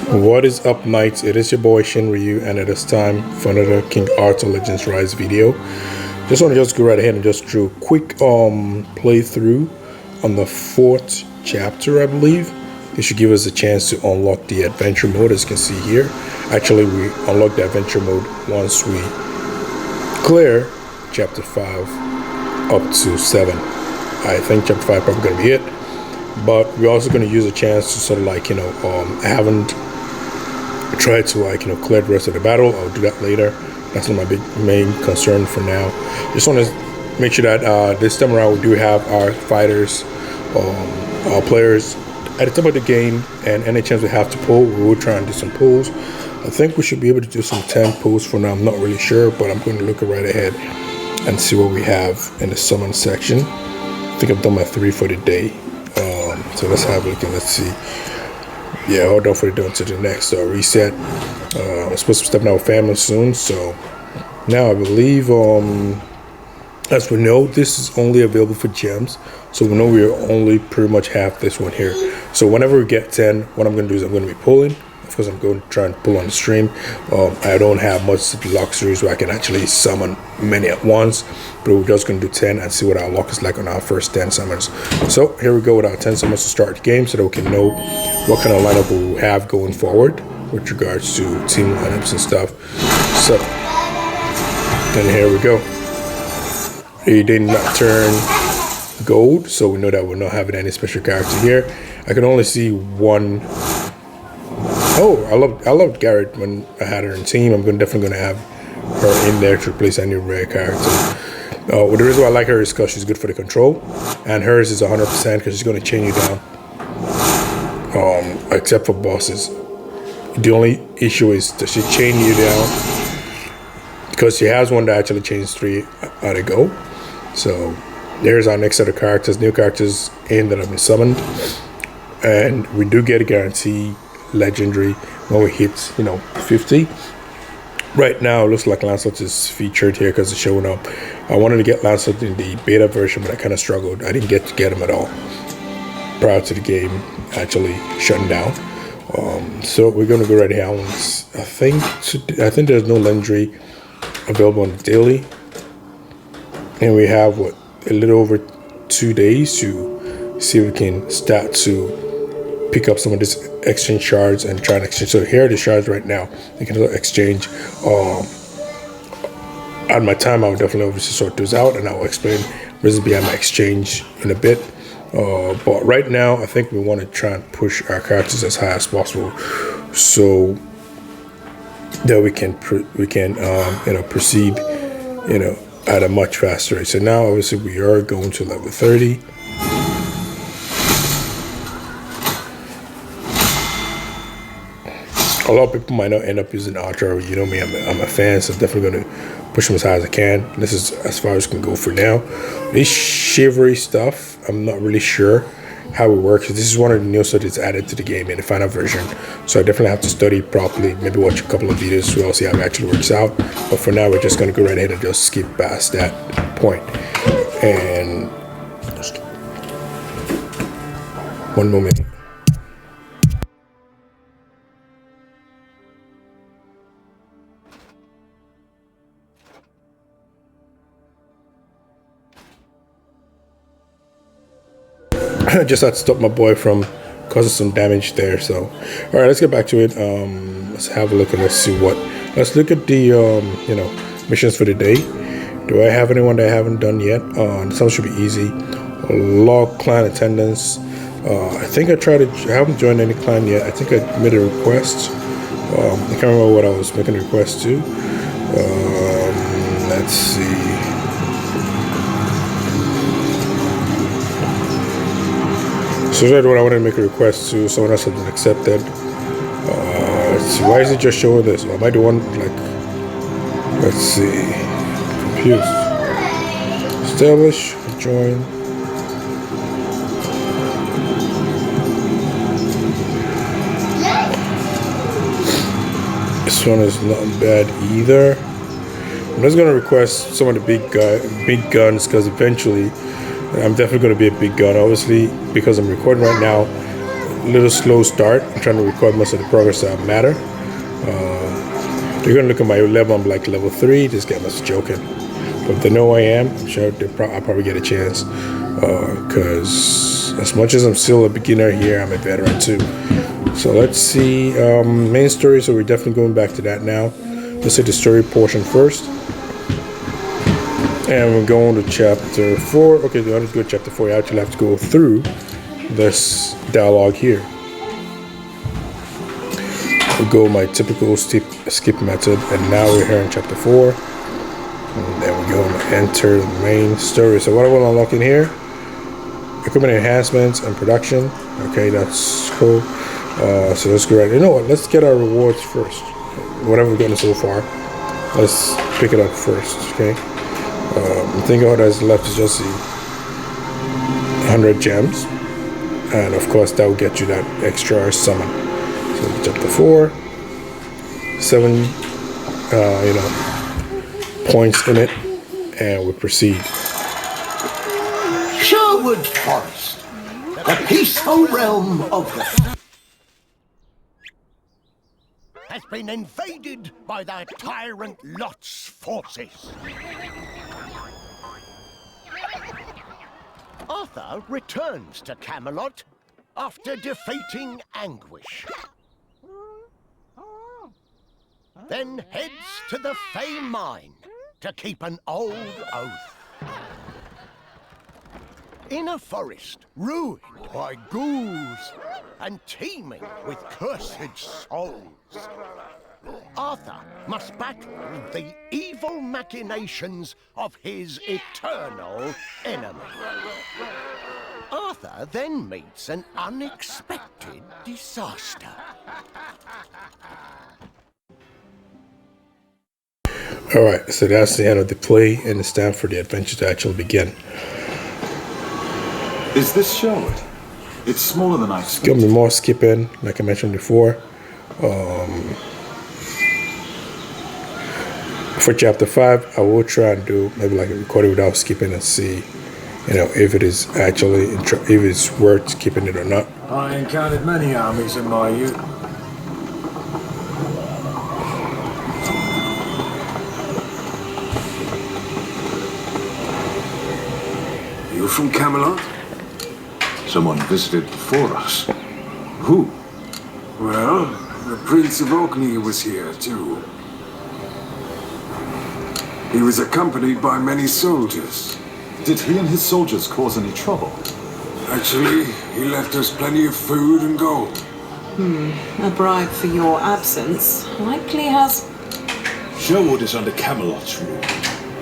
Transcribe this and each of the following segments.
What is up, Knights? It is your boy Shin Ryu, and it is time for another King Arthur Legends Rise video. Just want to go right ahead and just do a quick playthrough on the 4th chapter, I believe. This should give us a chance to unlock the adventure mode, as you can see here. Actually, we unlock the adventure mode once we clear chapter 5 up to 7. I think chapter 5 probably going to be it. But we're also going to use a chance to sort of I haven't tried to clear the rest of the battle. I'll do that later. That's not my main concern for now. Just want to make sure that this time around we do have our fighters, our players at the top of the game, and any chance we have to pull, we will try and do some pulls. I think we should be able to do some 10 pulls for now. I'm not really sure, but I'm going to look right ahead and see what we have in the summon section. I think I've done my 3 for the day. So let's have a look and let's see. Yeah, hold on for the until the next reset. I'm supposed to be stepping out with family soon, so now I believe as we know, this is only available for gems, so we know we only pretty much have this one here. So whenever we get 10, what I'm going to do is I'm going to be pulling. Of course, I'm going to try and pull on the stream. I don't have much luxuries where I can actually summon many at once, but we're just going to do 10 and see what our luck is like on our first 10 summons. So here we go with our 10 summons to start the game, so that we can know what kind of lineup we'll have going forward with regards to team lineups and stuff. So then here we go. He did not turn gold, so we know that we're not having any special character here. I can only see one. Oh, I loved Garrett when I had her in team. I'm definitely gonna have her in there to replace any rare character. Well, the reason why I like her is because she's good for the control, and hers is 100% because she's gonna chain you down. Except for bosses, the only issue is that she chain you down because she has one that actually chains 3 at a go. So there's our next set of characters, new characters in that have been summoned, and we do get a guarantee legendary when we hit 50. Right now it looks like Lancelot is featured here because it's showing up. I wanted to get Lancelot in the beta version, but I kind of struggled. I didn't get to get him at all prior to the game actually shutting down. So we're going to go right here. I think there's no legendary available on the daily, and we have a little over 2 days to see if we can start to pick up some of this exchange shards and try and exchange. So here are the shards right now. You can exchange. At my time, I will definitely obviously sort those out, and I will explain reasons behind my exchange in a bit. But right now, I think we want to try and push our characters as high as possible, so that we can proceed at a much faster rate. So now, obviously, we are going to level 30. A lot of people might not end up using Archer. You know me, I'm a fan, so I'm definitely going to push them as high as I can. This is as far as I can go for now. This shivery stuff, I'm not really sure how it works. This is one of the new stuff that's added to the game in the final version. So I definitely have to study properly, maybe watch a couple of videos so we'll see how it actually works out. But for now, we're just going to go right ahead and just skip past that point. And one moment. I just had to stop my boy from causing some damage there. So, all right, let's get back to it. Let's have a look and let's see let's look at the missions for the day. Do I have anyone that I haven't done yet? Some should be easy. Log clan attendance. I think I haven't joined any clan yet. I think I made a request. I can't remember what I was making a request to. Let's see. So that's what I wanted to make a request to. Someone else has been accepted. Let's see. Why is it just showing this? Am I the one let's see. Confused. Establish, join. This one is not bad either. I'm just gonna request some of the big guns because eventually I'm definitely going to be a big gun. Obviously, because I'm recording right now, little slow start. I'm trying to record most of the progress that matter. You're gonna look at my level. I'm like level 3. This game is joking. But if they know who I am, I'm sure I'll probably get a chance. Because as much as I'm still a beginner here, I'm a veteran too. So let's see. Main story. So we're definitely going back to that now. Let's hit the story portion first. And we're going to chapter 4. Okay, the others go to chapter 4. You actually have to go through this dialogue here. We'll go my typical skip method, and now we're here in chapter 4. And then we're going to enter the main story. So what I want to unlock in here, equipment enhancements and production. Okay, that's cool. So let's go right. You know what? Let's get our rewards first. Whatever we've gotten so far, let's pick it up first. Okay. I think all that's left is just the 100 gems, and of course that will get you that extra summon. So chapter 4, 7, points in it, and we proceed. Sherwood Forest, the peaceful realm of the has been invaded by the tyrant Lot's forces. Arthur returns to Camelot after defeating Anguish. Then heads to the Fey Mine to keep an old oath. In a forest ruined by ghouls and teeming with cursed souls, Arthur must battle the evil machinations of his eternal enemy. Arthur then meets an unexpected disaster. Alright, so that's the end of the play, and it's time for the adventure to actually begin. Is this Sherwood? It's smaller than I expected. It's gonna be more skipping, like I mentioned before. For chapter 5, I will try and do maybe like a recording without skipping and see, if it is actually, if it's worth keeping it or not. I encountered many armies in my youth. You from Camelot? Someone visited before us. Who? Well, the Prince of Orkney was here too. He was accompanied by many soldiers. Did he and his soldiers cause any trouble? Actually, he left us plenty of food and gold. A bribe for your absence likely has... Sherwood is under Camelot's rule.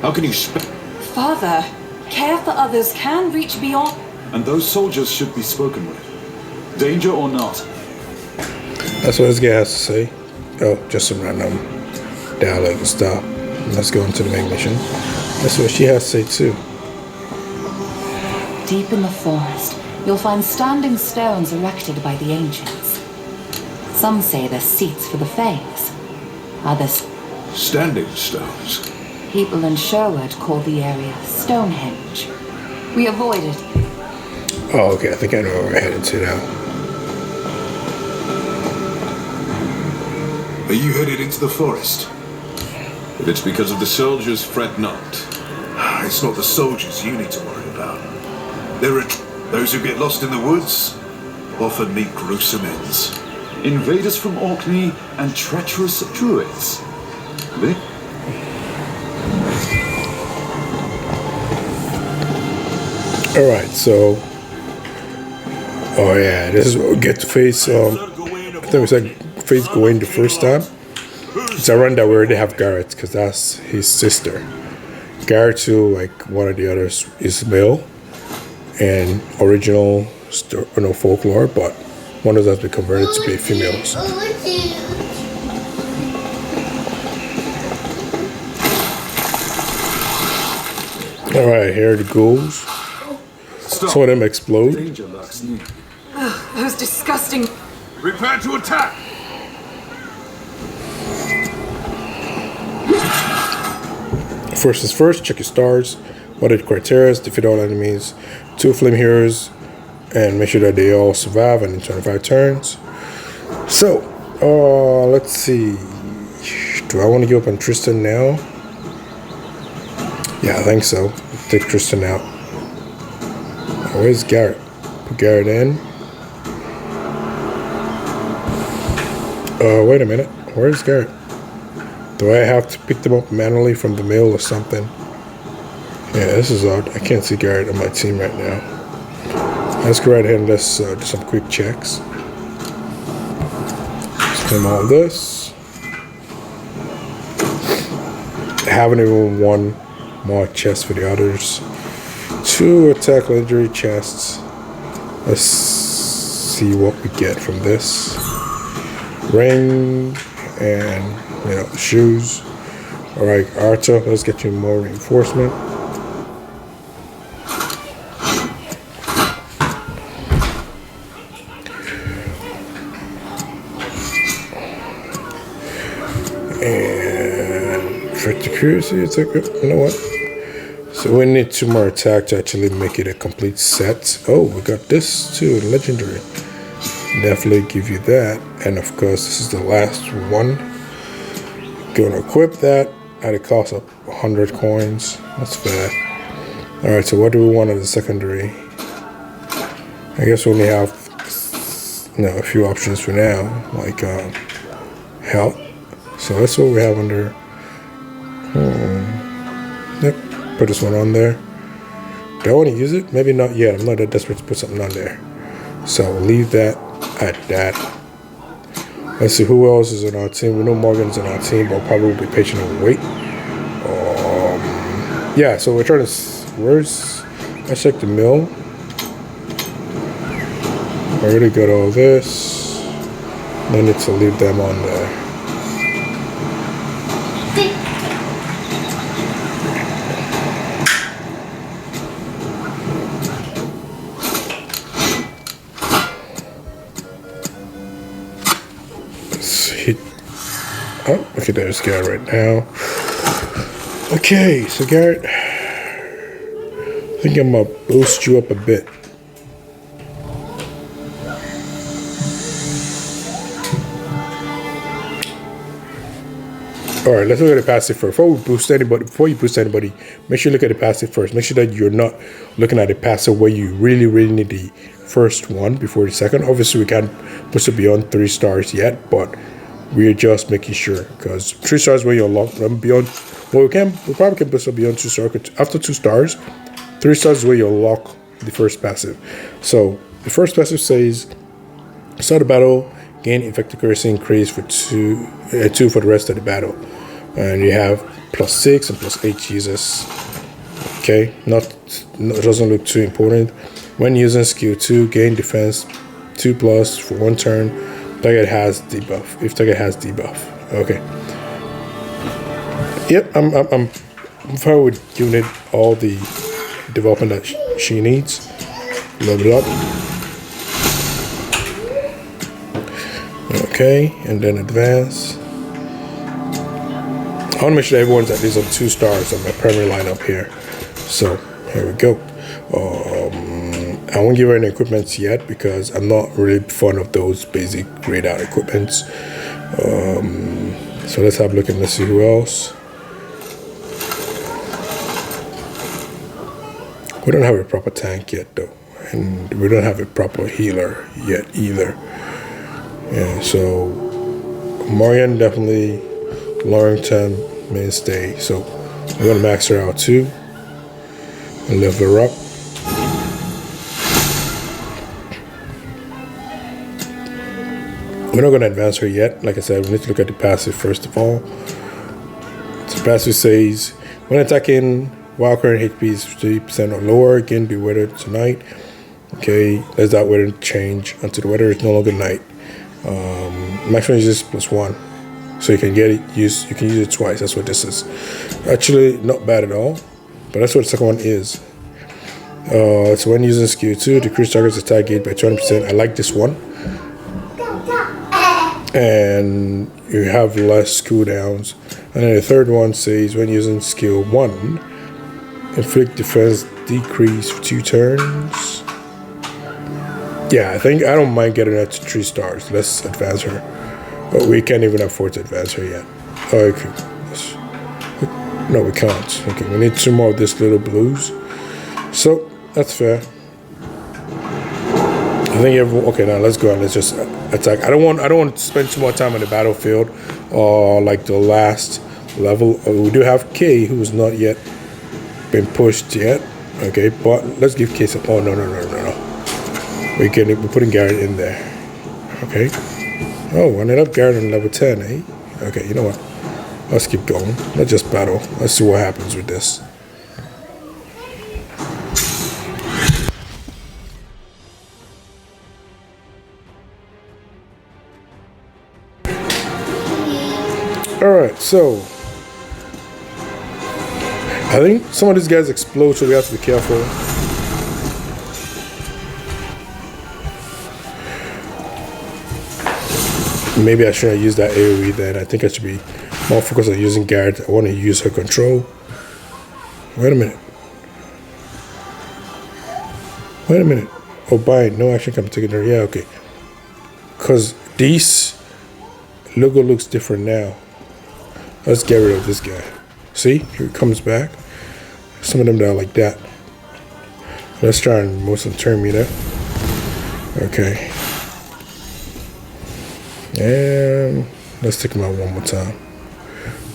How can you Father, care for others can reach beyond... And those soldiers should be spoken with. Danger or not. That's what this guy has to say. Oh, just some random dialogue and stuff. Let's go into the main mission. That's what she has to say too. Deep in the forest, you'll find standing stones erected by the ancients. Some say they're seats for the Fays. Others... Standing stones? People in Sherwood call the area Stonehenge. We avoided... Oh, okay. I think I know where we're headed to now. Are you headed into the forest? If it's because of the soldiers, fret not. It's not the soldiers you need to worry about. There are those who get lost in the woods, often meet gruesome ends. Invaders from Orkney and treacherous druids. They? Alright, so... Oh yeah, this is what we get to face, I think we said face Gawain the first time. It's around that we already have Garrett, because that's his sister. Garrett too, like one of the others, is male and original folklore, but one of those has been converted to be females. Alright, here are the ghouls. Some of them explode. Those disgusting... Prepare to attack! First is first, check your stars. What are the criteria? Defeat all enemies. 2 flame heroes and make sure that they all survive and in 25 turns. So, let's see. Do I want to give up on Tristan now? Yeah, I think so. Let's take Tristan out. Where's Garrett? Put Garrett in. Wait a minute. Where's Garrett? Do I have to pick them up manually from the mill or something? Yeah, this is odd. I can't see Garrett on my team right now. Let's go right ahead and let's do some quick checks. Let's claim all this. I haven't even won more chests for the others. 2 attack legendary chests. Let's see what we get from this. Ring and shoes. Alright, Arthur, let's get you more reinforcement. And effect accuracy, it's like, you know what? So we need 2 more attack to actually make it a complete set. Oh, we got this too, legendary. Definitely give you that. And of course, this is the last one. Gonna equip that at a cost of 100 coins. That's fair. Alright, so what do we want as a secondary? I guess we only have a few options for now, like health. So that's what we have under. Yep, put this one on there. Do I want to use it? Maybe not yet. I'm not that desperate to put something on there. So we'll leave that at that. Let's see who else is in our team. We know Morgan's in our team, but probably will be patient and wait. Yeah, so we're trying to. Let's check the mill. I already got all this. No need to leave them on there. Oh, okay, there's Garrett right now. Okay, so Garrett, I think I'm gonna boost you up a bit. All right, let's look at the passive first. Before you boost anybody, make sure you look at the passive first. Make sure that you're not looking at the passive where you really need the first one before the second. Obviously, we can't push it beyond 3 stars yet, but we're just making sure, because 3 stars when you're locked beyond. Well, we probably can push it beyond 2 stars. After 2 stars, 3 stars is where you lock the first passive. So the first passive says, start the battle, gain effective accuracy increase for 2 for the rest of the battle, and you have +6 and +8 uses. Okay, it doesn't look too important. When using skill 2, gain defense 2+ for 1 turn. Target has debuff. If target has debuff, okay. Yep, I'm fine with giving it all the development that she needs. Level it up. Okay, and then advance. I want to make sure that everyone's at least on 2 stars on my primary lineup here. So here we go. I won't give her any equipments yet because I'm not really fond of those basic grayed out equipments. So let's have a look and let's see who else. We don't have a proper tank yet though, and we don't have a proper healer yet either. Yeah, so Morgan definitely long-term mainstay. So we're gonna max her out too and level her up. We're not going to advance her yet. Like I said, we need to look at the passive first of all. So the passive says, when attacking, while current HP is 30% or lower, again, be weathered tonight. Okay, let's that weather change until the weather is no longer night. Maximum uses +1. So you can get it used. You can use it twice. That's what this is. Actually, not bad at all. But that's what the second one is. So when using skill 2, decrease target's attack gauge by 20%. I like this one. And you have less cooldowns. And then the third one says when using skill 1, inflict defense decrease for 2 turns. Yeah, I don't mind getting her to 3 stars. Let's advance her. But we can't even afford to advance her yet. Oh, okay. No, we can't. Okay, we need 2 more of these little blues. So, that's fair. I think okay, now let's go and let's just attack. I don't want to spend too much time on the battlefield or like the last level. We do have K, who's not yet been pushed yet. Okay, but let's give K some. Oh no. We're putting Garrett in there. Okay. Oh, I ended up Garrett on level 10, eh? Okay, you know what? Let's keep going. Let's just battle. Let's see what happens with this. Alright, so I think some of these guys explode, so we have to be careful. Maybe I shouldn't use that AoE then. I think I should be more focused on using Garrett. I want to use her control. Wait a minute. Oh, bind. No action can be taken there. Yeah, okay. Because this logo looks different now. Let's get rid of this guy. See? Here it comes back. Some of them that are like that. Let's try and move some turn meter. Okay. And let's take him out one more time.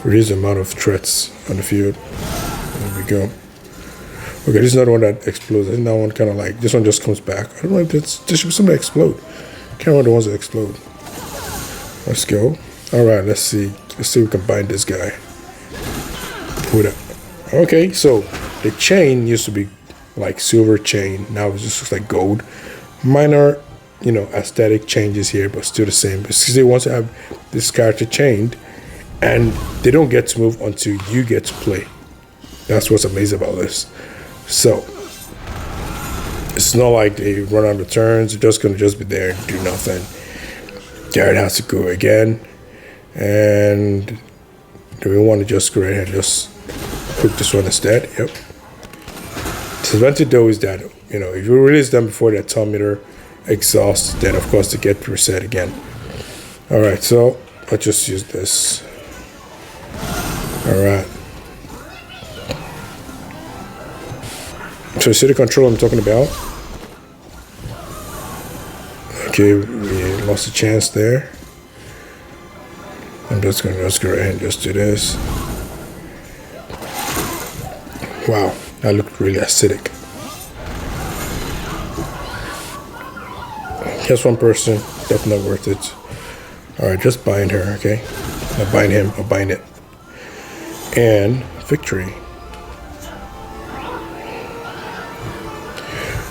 Reduce the amount of threats on the field. There we go. Okay, this is another one that explodes. I think that one kind of like, this one just comes back. I don't know if there should be something that explode. Can't remember the ones that explode. Let's go. Alright, let's see. Let's see if we can bind this guy. Put it. Okay, so the chain used to be like silver chain. Now it just looks like gold. Minor, aesthetic changes here, but still the same. Because they want to have this character chained, and they don't get to move until you get to play. That's what's amazing about this. So it's not like they run out of turns. They're just gonna be there and do nothing. Garrett has to go again. And do we want to just go ahead and just put this one instead? Yep. Disadvantage though is that, if you release them before the atometer exhausts, then of course they get reset again. Alright, so let's just use this. Alright. So you see the control I'm talking about? Okay, we lost a chance there. I'm just gonna go ahead and just do this. Wow, that looked really acidic. Just one person, definitely not worth it. Alright, just bind her, okay? I'll bind him, I'll bind it. And victory.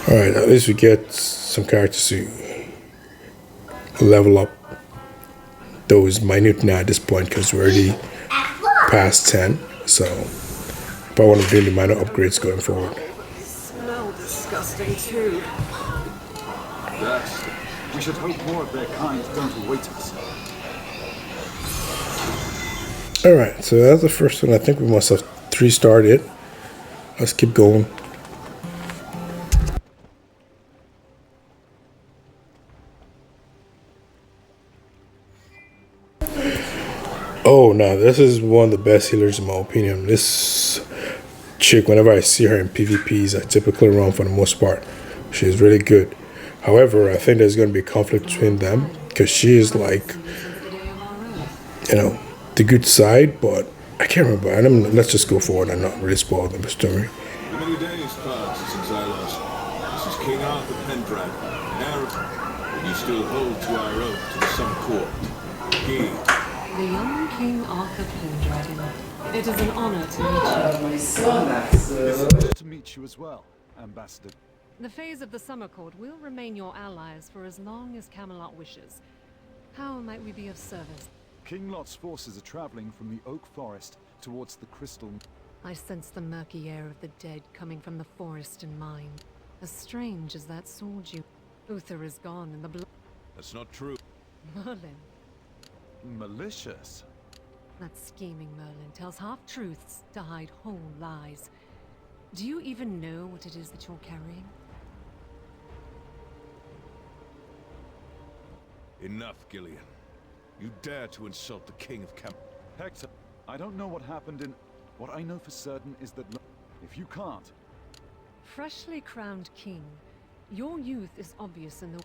Alright, at least we get some characters to level up. Though it's minute now at this point because we're already past 10. So I want to do the minor upgrades going forward. They smell disgusting too. Yes. We should hope more of their kind don't await us. Alright, so that's the first one. I think we must have 3-starred it. Let's keep going. Oh, no, this is one of the best healers in my opinion. This chick, whenever I see her in PvPs, I typically run for the most part. She's really good. However, I think there's going to be conflict between them because she is like, the good side, but I can't remember. Let's just go forward and not really spoil the story. Many days passed since I lost. This is King Arthur Pendragon, heir of... We still hold to our oath to the Sun Court. King. The young King Arthur Pendragon. It is an honor to meet you. It's an honor to meet you as well, Ambassador. The Fays of the Summer Court will remain your allies for as long as Camelot wishes. How might we be of service? King Lot's forces are traveling from the Oak Forest towards the Crystal. I sense the murky air of the dead coming from the forest in mine. As strange as that sword you... Uther is gone and the blood... That's not true. Merlin. Malicious. That scheming Merlin tells half-truths to hide whole lies. Do you even know what it is that you're carrying? Enough, Gillian. You dare to insult the king of Cam... Hector, I don't know what happened in... What I know for certain is that if you can't... Freshly crowned king, your youth is obvious in the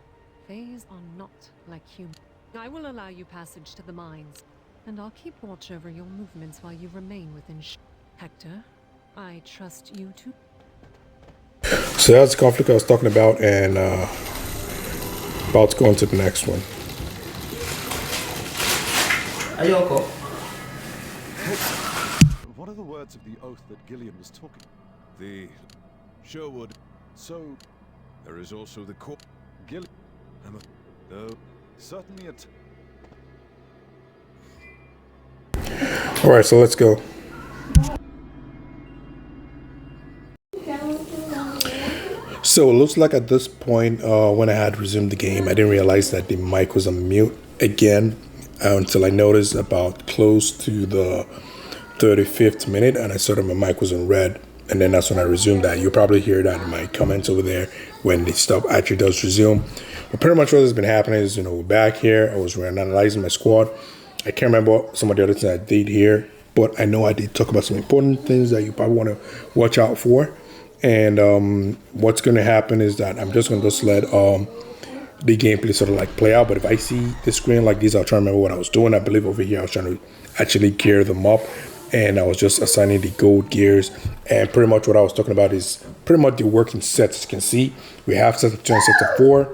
Fays are not like humans. I will allow you passage to the mines, and I'll keep watch over your movements while you remain within Hector, I trust you to... So that's the conflict I was talking about, and about to go on to the next one. Ayoko. What are the words of the oath that Gillian was talking? The... Sherwood. So, There is also the court. Gillian... I'm a... Though, certainly a... Alright, so let's go. So it looks like at this point, when I had resumed the game, I didn't realize that the mic was on mute again until I noticed about close to the 35th minute, and I saw that my mic was on red, and then that's when I resumed that. You'll probably hear that in my comments over there when the stuff actually does resume. But pretty much what has been happening is, we're back here. I was analyzing my squad. I can't remember some of the other things I did here, but I know I did talk about some important things that you probably want to watch out for. And what's going to happen is that I'm just going to just let the gameplay sort of like play out. But if I see the screen like this, I'll try to remember what I was doing. I believe over here I was trying to actually gear them up, and I was just assigning the gold gears. And pretty much what I was talking about is pretty much the working sets. As you can see, we have sets of 2 and sets of 4.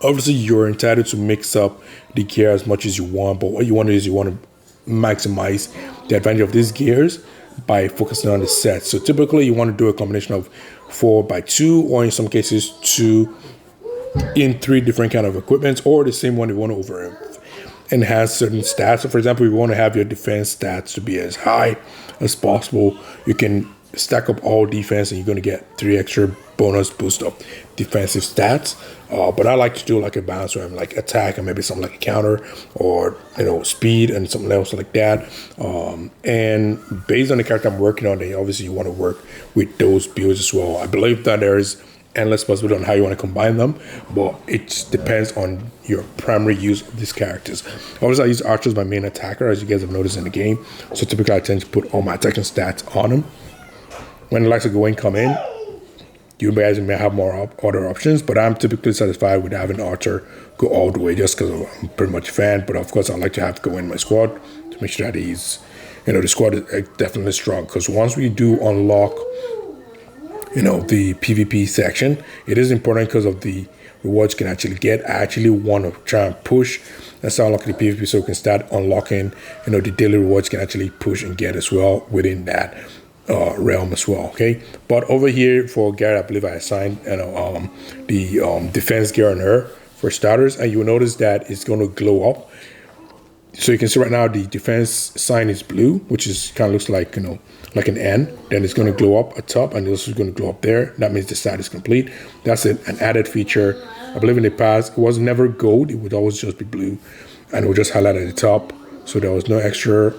Obviously, you're entitled to mix up the gear as much as you want, but what you want to do is you want to maximize the advantage of these gears by focusing on the sets. So typically you want to do a combination of 4x2, or in some cases 2 in 3 different kind of equipments, or the same one you want to over enhance certain stats. So for example, if you want to have your defense stats to be as high as possible, you can stack up all defense and you're going to get 3 extra bonus boost of defensive stats. But I like to do like a balance where I'm like attack and maybe something like a counter, or speed and something else like that. And based on the character I'm working on, then obviously you want to work with those builds as well. I believe that there is endless possibility on how you want to combine them, but it depends on your primary use of these characters. Obviously I use Archer as my main attacker, as you guys have noticed in the game. So typically I tend to put all my attacking stats on him. When the likes of Gawain come in, you guys may have more other options, but I'm typically satisfied with having Archer go all the way just because I'm pretty much a fan. But of course, I like to have Gawain in my squad to make sure that he's, the squad is definitely strong. Because once we do unlock, the PvP section, it is important because of the rewards you can actually get. I actually want to try and push and start unlocking the PvP so we can start unlocking, the daily rewards you can actually push and get as well within that realm as well. Okay, but over here for Garrett, I believe I assigned the defense gear on her for starters, and you'll notice that it's going to glow up. So you can see right now the defense sign is blue, which is kind of looks like like an N. Then it's going to glow up at top, and this is going to glow up there. That means the stat is complete. That's an added feature. I believe in the past it was never gold; it would always just be blue, and it would just highlight at the top. So there was no extra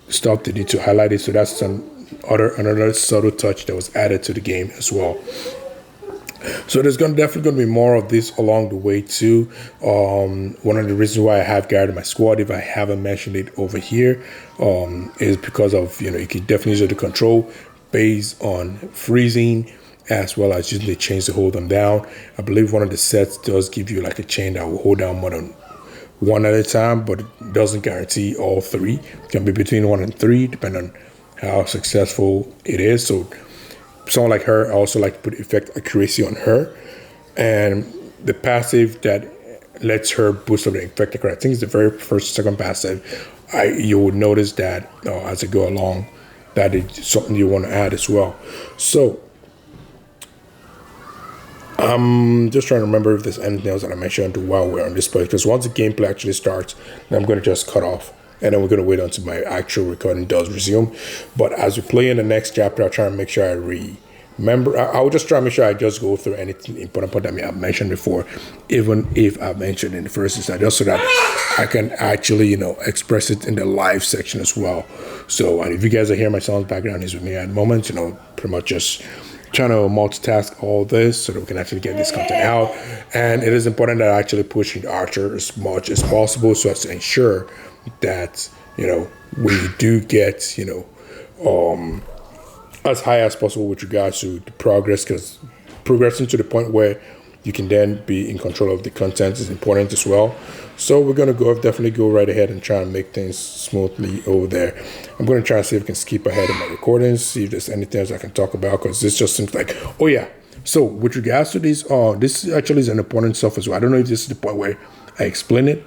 stuff they need to highlight it. So that's another subtle touch that was added to the game as well. So there's definitely going to be more of this along the way too. One of the reasons why I have Garrett in my squad, if I haven't mentioned it over here, is because of you can definitely use the control based on freezing, as well as using the chains to hold them down. I believe one of the sets does give you like a chain that will hold down more than one at a time, but it doesn't guarantee all 3. It can be between 1 and 3 depending on how successful it is. So someone like her, I also like to put effect accuracy on her, and the passive that lets her boost up the infected card. I think it's the very first second passive. You will notice that as I go along, that it's something you want to add as well. So I'm just trying to remember if there's anything else that I mentioned while we're on this point, because once the gameplay actually starts, then I'm going to just cut off, and then we're going to wait until my actual recording does resume. But as we play in the next chapter, I'll try and make sure I remember. I'll just try to make sure I just go through anything important point that I may have mentioned before, even if I've mentioned in the first instance, just so that I can actually, express it in the live section as well. So, and if you guys are hearing my son's background, he's with me at the moment, pretty much just trying to multitask all this so that we can actually get this content out. And it is important that I actually push the Archer as much as possible so as to ensure that, you know, we do get, you know, as high as possible with regards to the progress, because progressing to the point where you can then be in control of the content is important as well. So we're going to definitely go right ahead and try and make things smoothly over there. I'm going to try and see if I can skip ahead in my recordings, see if there's anything else I can talk about, because this just seems like, oh yeah. So with regards to this, this actually is an important stuff as well. I don't know if this is the point where I explain it.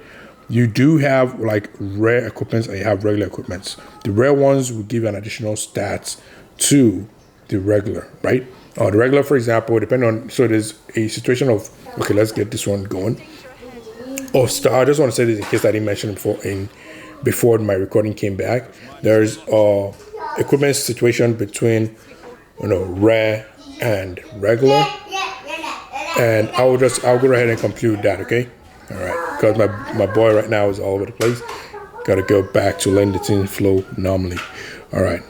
You do have like rare equipments and you have regular equipments. The rare ones will give you an additional stats to the regular, right? The regular, for example, depending on, so there's a situation of, okay, let's get this one going. Oh, I just want to say this in case I didn't mention it before my recording came back. There's equipment situation between, you know, rare and regular, and I'll go ahead and compute that, okay? All right, because my boy right now is all over the place. Got to go back to letting the thing flow normally. All right.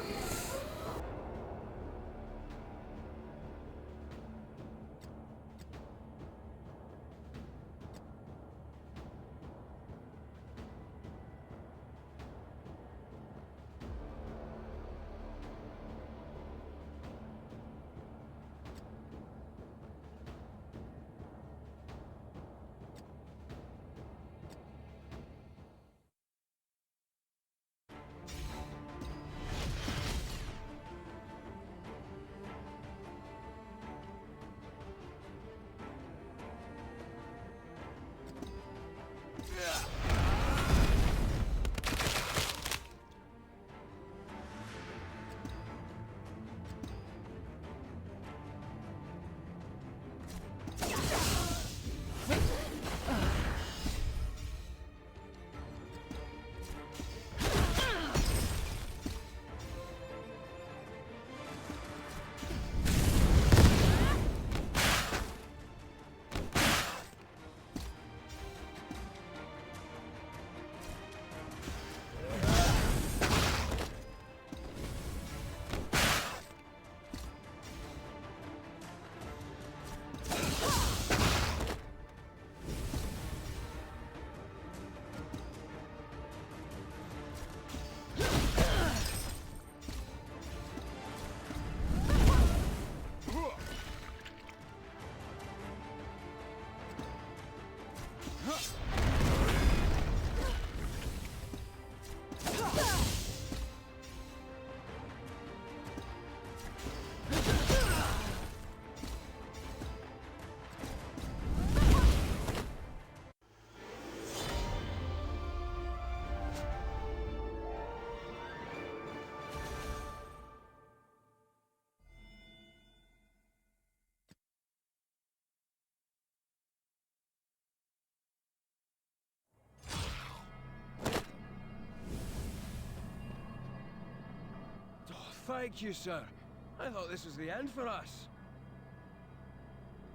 Thank you, sir. I thought this was the end for us.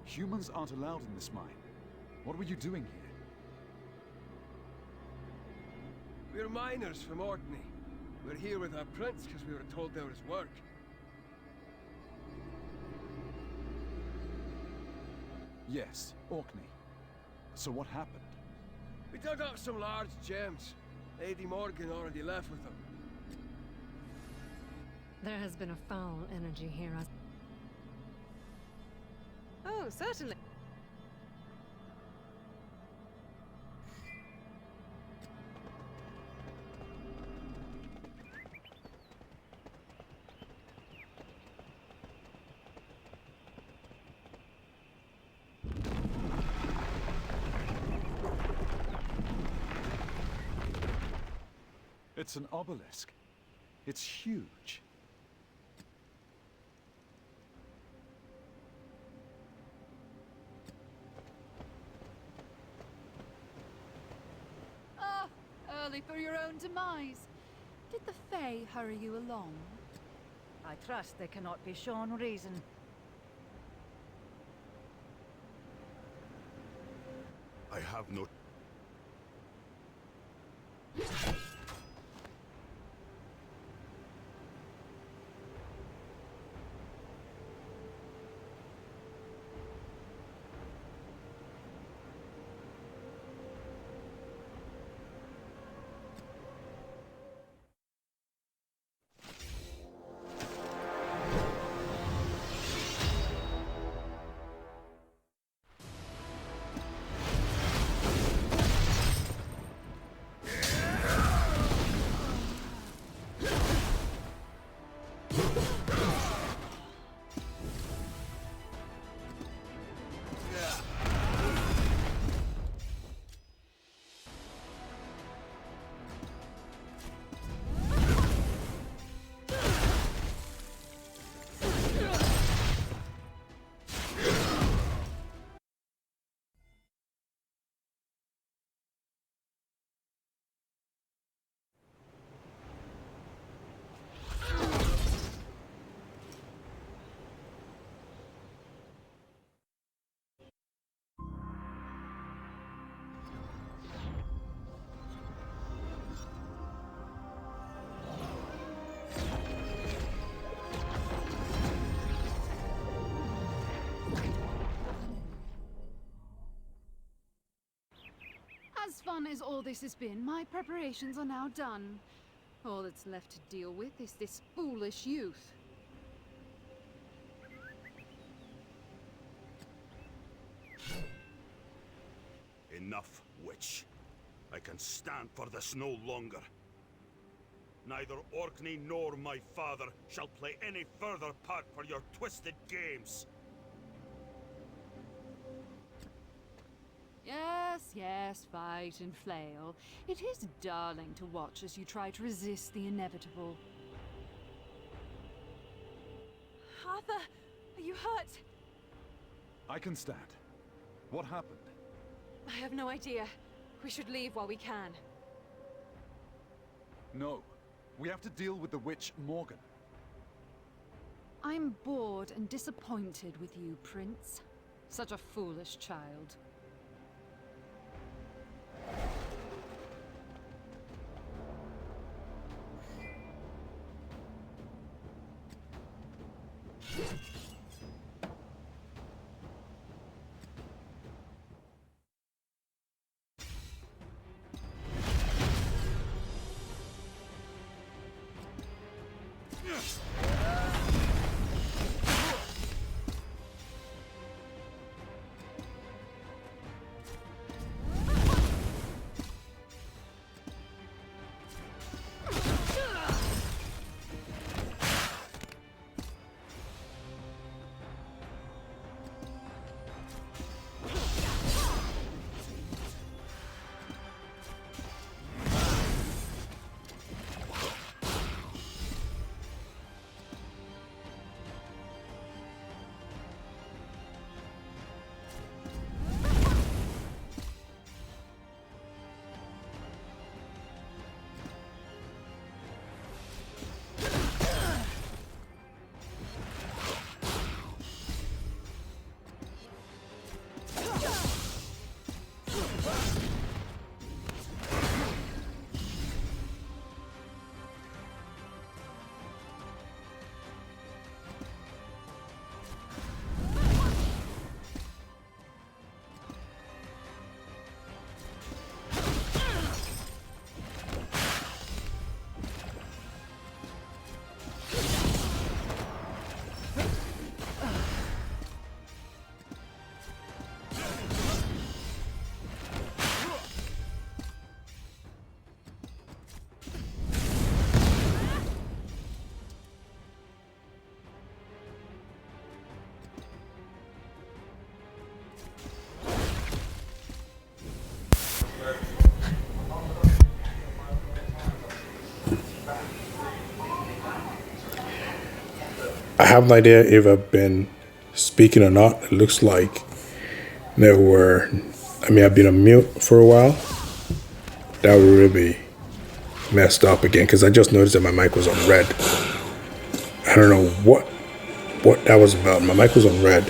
Humans aren't allowed in this mine. What were you doing here? We're miners from Orkney. We're here with our prince because we were told there was work. Yes, Orkney. So what happened? We dug up some large gems. Lady Morgan already left with them. There has been a foul energy here. Oh, certainly. It's an obelisk. It's huge. Early for your own demise. Did the Fae hurry you along? I trust they cannot be shown reason. I have no... As fun as all this has been, my preparations are now done. All that's left to deal with is this foolish youth. Enough, witch. I can stand for this no longer. Neither Orkney nor my father shall play any further part for your twisted games. Yes, fight and flail. It is darling to watch as you try to resist the inevitable. Arthur, are you hurt? I can stand. What happened? I have no idea. We should leave while we can. No. We have to deal with the witch Morgan. I'm bored and disappointed with you, Prince. Such a foolish child. I have no idea if I've been speaking or not. It looks like I've been on mute for a while. That would really be messed up again because I just noticed that my mic was on red. I don't know what that was about. My mic was on red.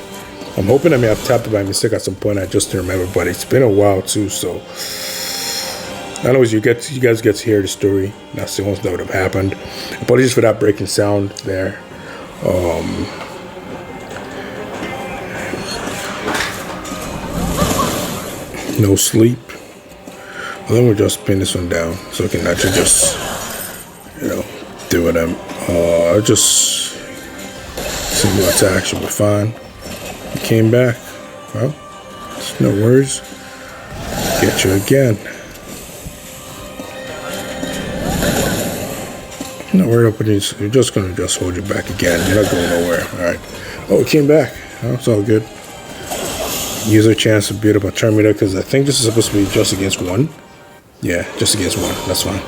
I'm hoping I may have tapped it by mistake at some point. I just didn't remember, but it's been a while too. So, anyways, you guys get to hear the story. That's the only thing that would have happened. Apologies for that breaking sound there. No sleep. I think we'll just pin this one down so I can actually just, do it. Just single attack should be fine. You came back. Well, no worries. Get you again. No worries, but you're just gonna hold you back again. You're not going nowhere. All right. Oh, it came back. Oh, it's all good. Use a chance to beat up a Terminator because I think this is supposed to be just against one. Yeah, just against one. That's fine.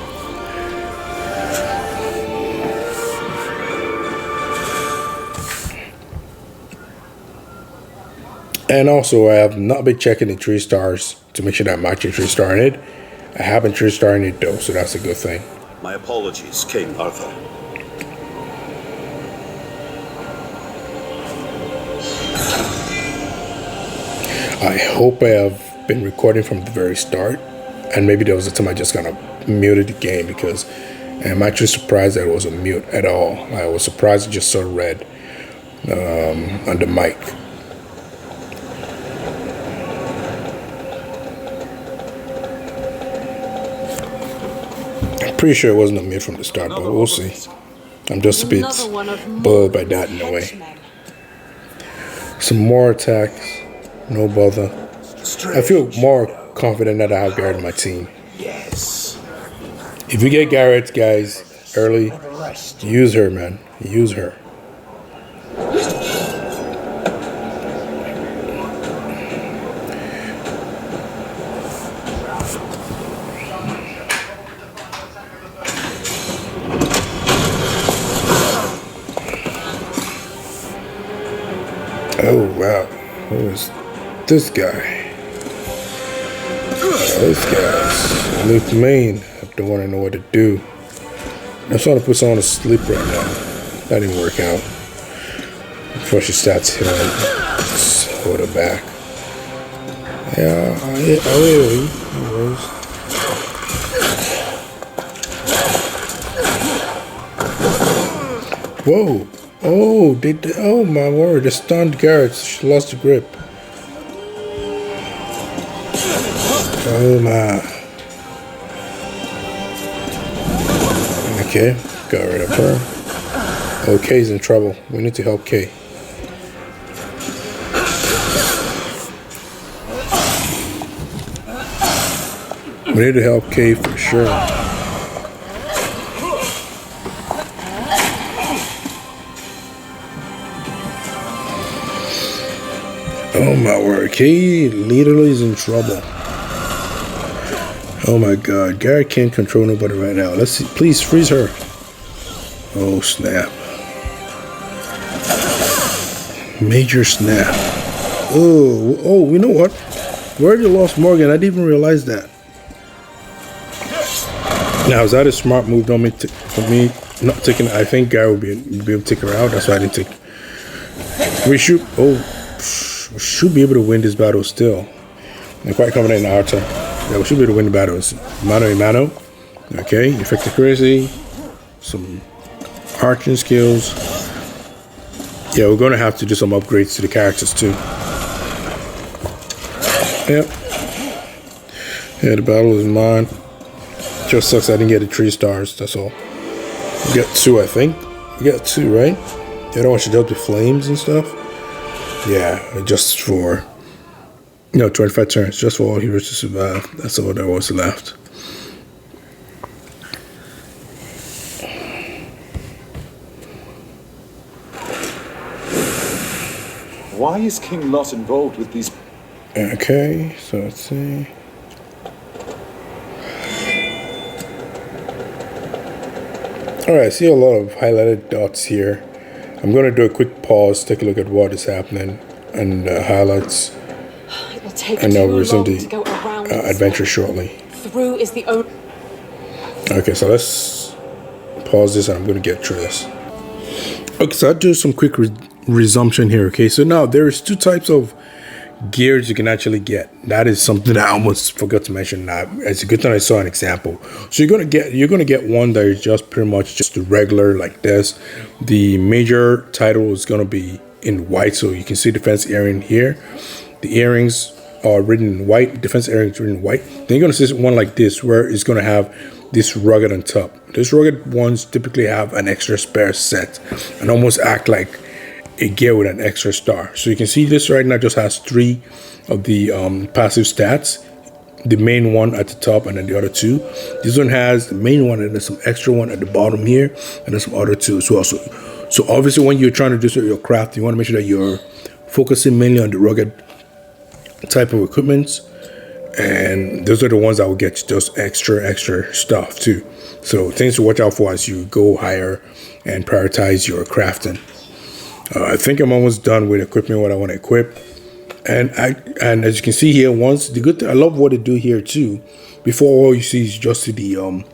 And also, I have not been checking the 3 stars to make sure that I'm actually 3 starring it. I haven't 3 starring it though, so that's a good thing. My apologies, King Arthur. I hope I have been recording from the very start, and maybe there was a time I just kind of muted the game because I'm actually surprised that it wasn't mute at all. I was surprised it just saw red on the mic. Pretty sure it wasn't a mid from the start, but we'll see. I'm just a bit bothered by that in a way. Some more attacks, no bother. I feel more confident that I have Garrett in my team. Yes. If you get Garrett, guys, early, use her, man. Use her. Oh, wow. Who is this guy? This guy's Luke Main. I don't want to know what to do. I'm trying to put someone to sleep right now. That didn't work out. Before she starts healing, just hold her back. Yeah, oh, really? Whoa. Oh, oh my word, they stunned Garrett. She lost the grip. Oh my. Okay, got rid of her. Oh, Kay's in trouble. We need to help Kay. We need to help Kay for sure. Oh my word, Kay literally is in trouble. Oh my god, Garrett can't control nobody right now. Let's see, please freeze her. Oh snap. Major snap. Oh, you know what? We already lost Morgan. I didn't even realize that. Now, is that a smart move for me not taking? I think Garrett would be able to take her out. That's why I didn't take. We should be able to win this battle still. I'm quite confident in our turn. Yeah, we should be able to win the battles. Mano a mano. Okay, effective accuracy. Some arching skills. Yeah, we're going to have to do some upgrades to the characters too. Yep. Yeah, the battle is mine. Just sucks I didn't get the 3 stars, that's all. We got 2, I think. We got 2, right? The other one should dealt with flames and stuff. Yeah, just for 25 turns, just for all heroes to survive. That's all that was left. Why is King not involved with these? Okay, so let's see. Alright, I see a lot of highlighted dots here. I'm going to do a quick pause, take a look at what is happening, and highlights. It will take and too I'll resume long the to go around adventure shortly. Through is the only. Okay, so let's pause this and I'm going to get through this. Okay, so I'll do some quick resumption here. Okay, so now there's 2 types of gears you can actually get. That is something that I almost forgot to mention. Now, it's a good thing I saw an example. So you're gonna get one that is just pretty much just a regular like this. The major title is gonna be in white, so you can see defense earring here. The earrings are written in white. Defense earrings written in white. Then you're gonna see one like this where it's gonna have this rugged on top. These rugged ones typically have an extra spare set and almost act like a gear with an extra star. So you can see this right now just has 3 of the passive stats. The main one at the top and then the other 2. This one has the main one and there's some extra one at the bottom here and there's some other 2 as well. So obviously when you're trying to do your craft, you want to make sure that you're focusing mainly on the rugged type of equipment, and those are the ones that will get just extra stuff too. So things to watch out for as you go higher and prioritize your crafting. I think I'm almost done with equipping what I want to equip, and as you can see here, once the good thing, I love what they do here too. Before, all you see is just the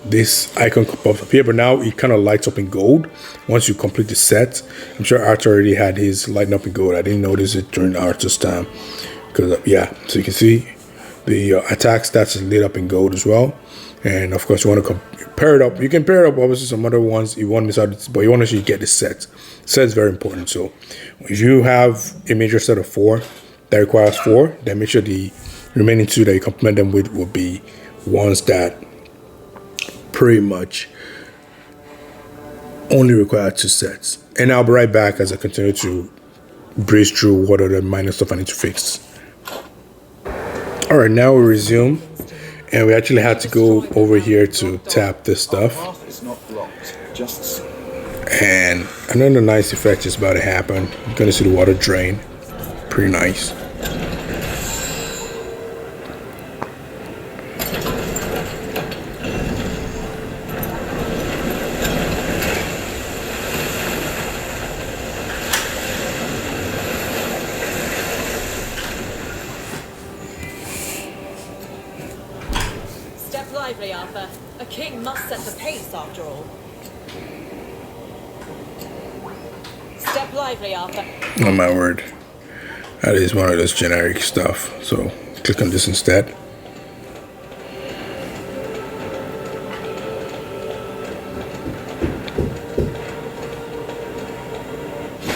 this icon pops up here, but now it kind of lights up in gold once you complete the set. I'm sure Arthur already had his lighting up in gold. I didn't notice it during Arthur's time because yeah. So you can see the attack stats is lit up in gold as well, and of course you want to pair it up. You can pair it up obviously some other ones you want to miss out, but you want to actually get the set. Set is very important. So if you have a major set of 4 that requires 4, then make sure the remaining 2 that you complement them with will be ones that pretty much only require 2 sets. And I'll be right back as I continue to breeze through what are the minor stuff I need to fix. Alright, now we resume. And we actually had to go over here to tap this stuff. And another nice effect is about to happen. You're going to see the water drain. Pretty nice. Step lively, Arthur. A king must set the pace, after all. Step lively, Arthur. Oh my word. That is one of those generic stuff. So click on this instead.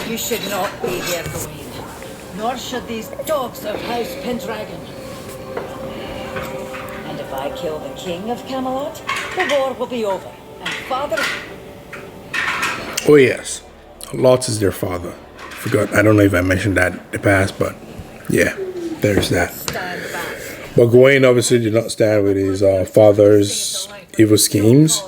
You should not be here, Gawain. Nor should these dogs of House Pendragon. And if I kill the king of Camelot, the war will be over. And father... Oh yes. Lot is their father. Forgot. I don't know if I mentioned that in the past, but yeah, there's that. But Gawain obviously did not stand with his father's evil schemes.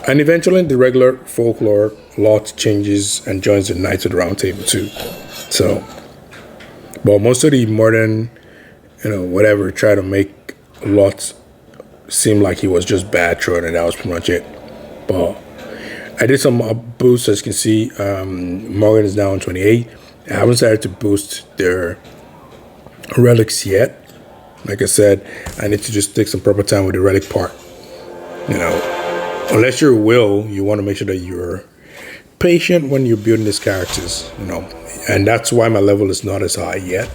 And eventually in the regular folklore, Lot changes and joins the Knights of the Round Table too. So, but most of the modern, whatever, try to make Lot seem like he was just bad throughout, and that was pretty much it. But I did some boosts, as you can see. Morgan is now on 28. I haven't started to boost their relics yet. Like I said, I need to just take some proper time with the relic part. Unless you're Will, you want to make sure that you're patient when you're building these characters. And that's why my level is not as high yet.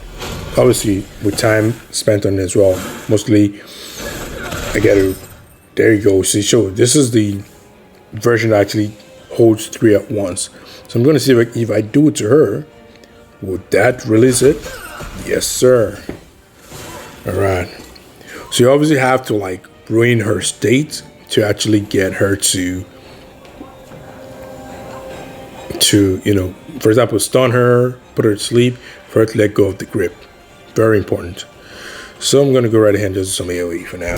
Obviously, with time spent on it as well. Mostly, I get to. There you go. See, this is the version that actually holds 3 at once. So I'm going to see if I do it to her, would that release it? Yes, sir. All right. So you obviously have to ruin her state to actually get her to for example, stun her, put her to sleep, for her to let go of the grip. Very important. So I'm going to go right ahead and just do some AoE for now.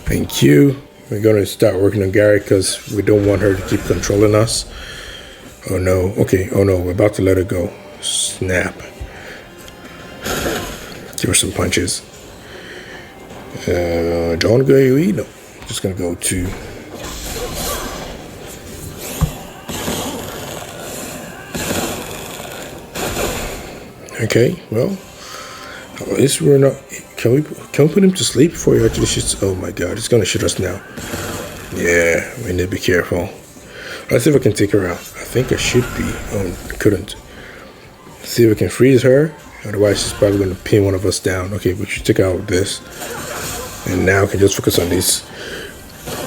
Thank you. We're going to start working on Garrett because we don't want her to keep controlling us. Oh no. Okay. Oh no. We're about to let her go. Snap. Give her some punches. Don't want to go AoE? No. Just going to go to... Okay. Well, at least we're not... Can we put him to sleep before he actually shoots? Oh my god, he's gonna shoot us now. Yeah, we need to be careful. Let's see if I can take her out. I think I should be. Oh, I couldn't. Let's see if we can freeze her. Otherwise, she's probably gonna pin one of us down. Okay, we should take out this. And now we can just focus on this.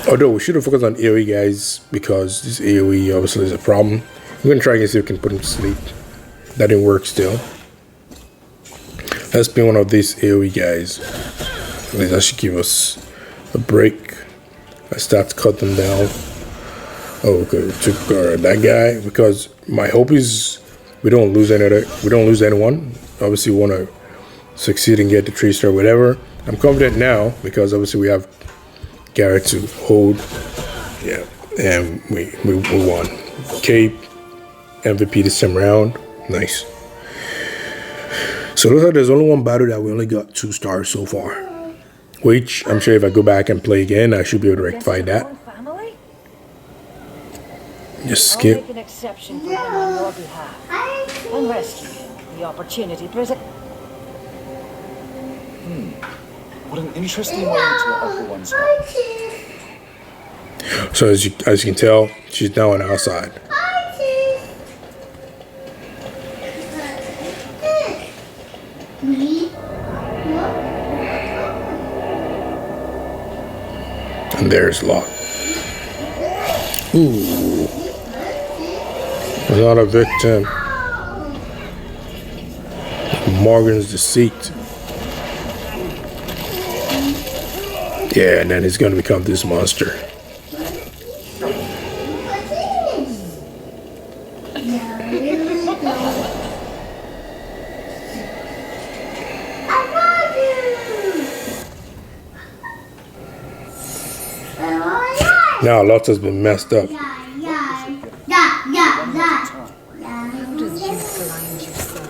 Although we should have focused on AoE, guys, because this AoE obviously is a problem. I'm gonna try and see if we can put him to sleep. That didn't work still. Let's be one of these AoE guys. At least that should give us a break. Let's start to cut them down. Oh, okay, we took that guy because my hope is we don't lose anyone. Obviously, we want to succeed and get the 3-star, whatever. I'm confident now because obviously we have Garrett to hold. Yeah, and we won. Cape MVP this time around. Nice. So it looks like there's only one battle that we only got 2 stars so far. Which I'm sure if I go back and play again, I should be able to rectify that. Just skip. I'll make an exception for him on your behalf. And rescue him. The opportunity present. What an interesting way to offer one's help. So as you can tell, she's now on our side. And there's Lot. Ooh. Not a victim. Morgan's deceit. Yeah, and then he's gonna become this monster. Now lots has been messed up. How does youth blind you so?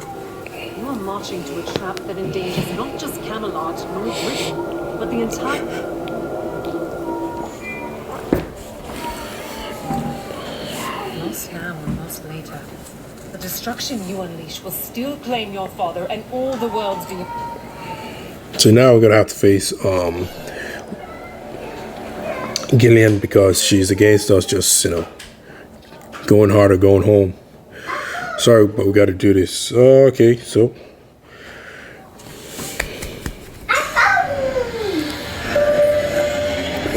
You are marching to a trap that endangers not just Camelot nor Britain, but the entire... Lost now or lost later. The destruction you unleash will still claim your father and all the worlds be... So now we're gonna have to face Gillian because she's against us just, you know, going hard or going home. Sorry, but we gotta do this. Okay, so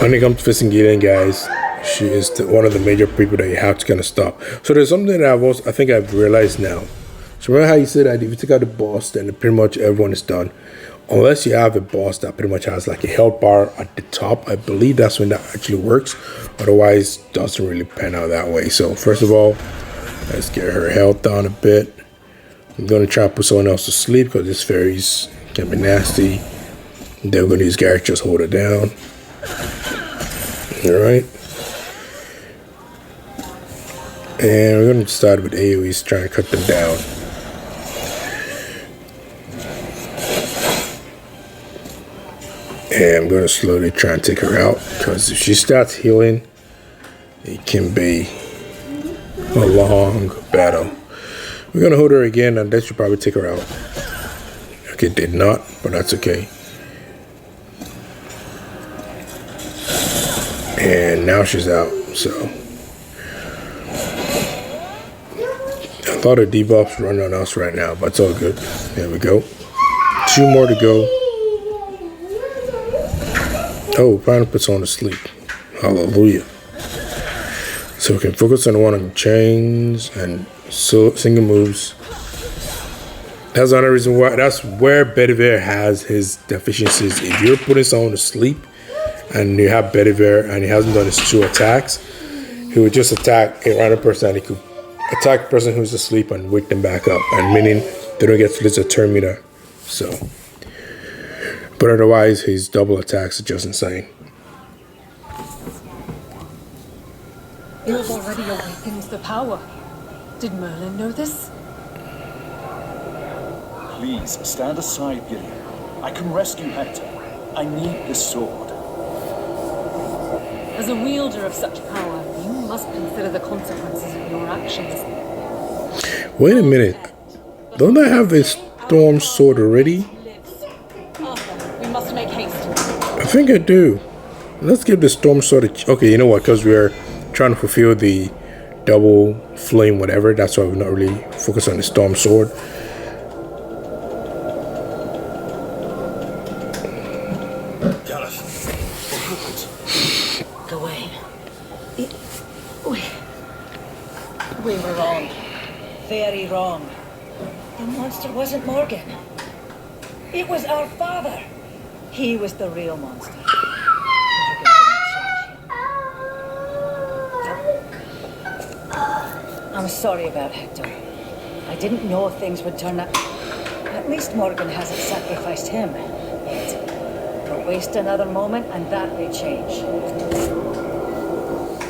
when it comes to facing Gillian, guys, she is one of the major people that you have to kind of stop. So there's something that I think I've realized now. So remember how you said that if you take out the boss, then pretty much everyone is done. Unless you have a boss that pretty much has like a health bar at the top, I believe that's when that actually works. Otherwise, it doesn't really pan out that way. So first of all, let's get her health down a bit. I'm gonna try to put someone else to sleep because this fairies can be nasty. And then we're gonna use Garrett, just hold her down. All right. And we're gonna start with AoEs, trying to cut them down. And I'm going to slowly try and take her out because if she starts healing, it can be a long battle. We're going to hold her again and that should probably take her out. Okay, did not, but that's okay. And now she's out, so. I thought her debuff's running on us right now, but it's all good. There we go. 2 more to go. Oh, finally puts on to sleep. Hallelujah. So we can focus on one on chains and single moves. That's another reason why. That's where Bedivere has his deficiencies. If you're putting someone to sleep and you have Bedivere and he hasn't done his 2 attacks, he would just attack a random person and he could attack the person who's asleep and wake them back up. And meaning they don't get to lose a turn meter. So. But otherwise, his double attacks are just insane. You have already awakened the power. Did Merlin know this? Please, stand aside, Gillian. I can rescue Hector. I need this sword. As a wielder of such power, you must consider the consequences of your actions. Wait a minute. Don't I have a storm sword already? We must make haste. I think I do. Let's give the storm sword a... Okay, you know what? Because we're trying to fulfill the double flame whatever. That's why we're not really focused on the storm sword. Gawain. We were wrong. Very wrong. The monster wasn't Morgan. It was our father. He was the real monster. I'm sorry about Hector. I didn't know things would turn up. At least Morgan hasn't sacrificed him yet. But waste another moment and that may change.